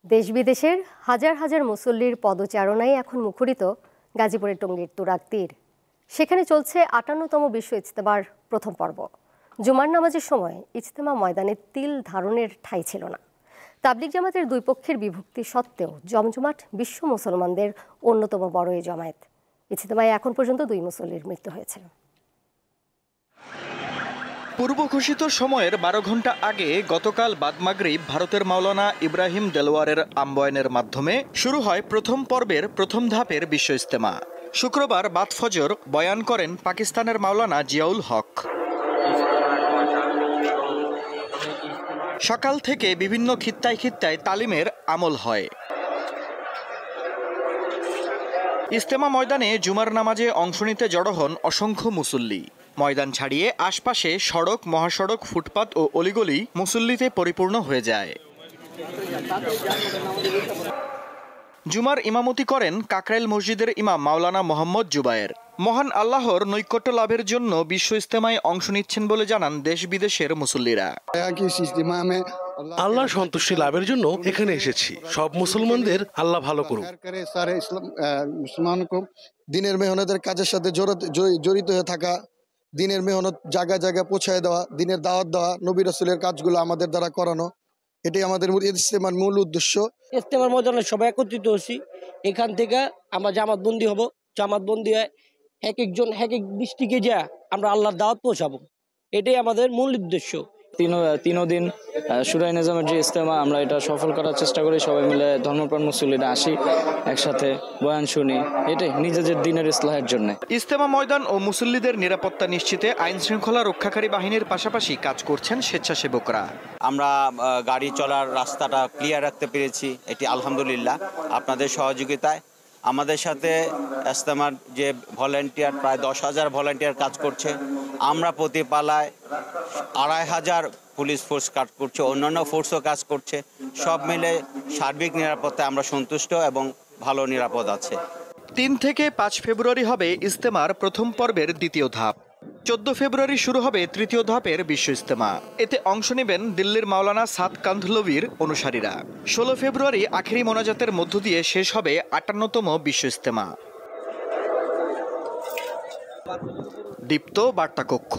দেশ বিদেশের হাজার হাজার মুসল্লির পদচারণায় এখন মুখরিত গাজীপুরের টঙ্গীর তুরাগ তীর। সেখানে চলছে ৫৮তম বিশ্ব ইজতেমার প্রথম পর্ব। জুমার নামাজের সময় ইজতেমা ময়দানে তিল ধারণের ঠাঁই ছিল না। তাবলিগ জামাতের দুই পক্ষের বিভক্তি সত্ত্বেও জমজমাট বিশ্ব মুসলমানদের অন্যতম বড় এই জমায়েত। ইজতেমায় এখন পর্যন্ত ২ মুসল্লির মৃত্যু হয়েছে। পূর্ব ঘোষিত সময়ের ১২ ঘন্টা আগে গতকাল বাদ মাগরিব ভারতের মাওলানা ইব্রাহিম দেলোয়ারের আম্বয়ানের মাধ্যমে শুরু হয় প্রথম পর্বের প্রথম ধাপের বিশ্ব ইজতেমা। শুক্রবার বাদ ফজর বয়ান করেন পাকিস্তানের মাওলানা জিয়াউল হক। সকাল থেকে বিভিন্ন খিত্তায় খিত্তায় তালিমের আমল হয়। ইজতেমা ময়দানে জুমার নামাজে অংশ নিতে জড়ো হন অসংখ্য মুসল্লি। ময়দান ছাড়িয়ে আশপাশে সড়ক, মহাসড়ক, ফুটপাত ও অলিগলি মুসল্লিতে পরিপূর্ণ হয়ে যায়। জুমার ইমামতি করেন কাকরাইল মসজিদের ইমাম মাওলানা মোহাম্মদ জুবায়ের। মহান আল্লাহর নৈকট্য লাভের জন্য বিশ্ব ইজতেমায় অংশ নিচ্ছেন বলে জানান দেশ বিদেশের মুসল্লিরা। আল্লাহর সন্তুষ্টি লাভের জন্য এখানে এসেছি। সব মুসলমানদের আল্লাহ ভালো করুক। দিনের মেহনতের কাজের সাথে জড়িত হয়ে থাকা, দিনের মেহনত জায়গায় জায়গায় পৌঁছায় দেওয়া, দিনের দাওয়াত দেওয়া, নবী রাসূলের কাজগুলো আমাদের দ্বারা করানো, এটাই আমাদের ইজতেমার মূল উদ্দেশ্য। ইজতেমার ময়দানে সবাই একত্রিত হচ্ছি। এখান থেকে আমরা জামাতবন্দি হব। জামাতবন্দি হয় এক একজন এক এক ডিস্ট্রিক্টে যা আমরা আল্লাহর দাওয়াত পৌঁছাবো, এটাই আমাদের মূল উদ্দেশ্য। তিনও দিন শুরাই নিজামের যে ইজতেমা, আমরা এটা সফল করার চেষ্টা করি। সবাই মিলে ধর্মপ্রাণ মুসল্লিরা আসি, একসাথে বয়ান শুনি, এটাই নিজেদের দিনের ইসলাহের জন্য। ইজতেমা ময়দান ও মুসল্লিদের নিরাপত্তা নিশ্চিতে আইন শৃঙ্খলা রক্ষাকারী বাহিনীর পাশাপাশি কাজ করছেন স্বেচ্ছাসেবকরা। আমরা গাড়ি চলার রাস্তাটা ক্লিয়ার রাখতে পেরেছি, এটি আলহামদুলিল্লাহ আপনাদের সহযোগিতায়। আমাদের সাথে ইজতেমার যে ভলান্টিয়ার, প্রায় ১০,০০০ ভলান্টিয়ার কাজ করছে। আমরা প্রতি পালায় ২৫০০ পুলিশ ফোর্স কাজ করছে, অন্যান্য ফোর্সও কাজ করছে। সব মিলে সার্বিক নিরাপত্তায় আমরা সন্তুষ্ট এবং ভালো নিরাপদ আছে। ৩ থেকে ৫ ফেব্রুয়ারি হবে ইজতেমার প্রথম পর্বের দ্বিতীয় ধাপ। ১৪ ফেব্রুয়ারি শুরু হবে তৃতীয় ধাপের বিশ্ব ইজতেমা। এতে অংশ নেবেন দিল্লির মাওলানা সাদ কান্ধলভির অনুসারীরা। ১৬ ফেব্রুয়ারি আখেরি মোনাজাতের মধ্য দিয়ে শেষ হবে ৫৮তম বিশ্ব ইজতেমা। দীপ্ত বার্তা কক্ষ।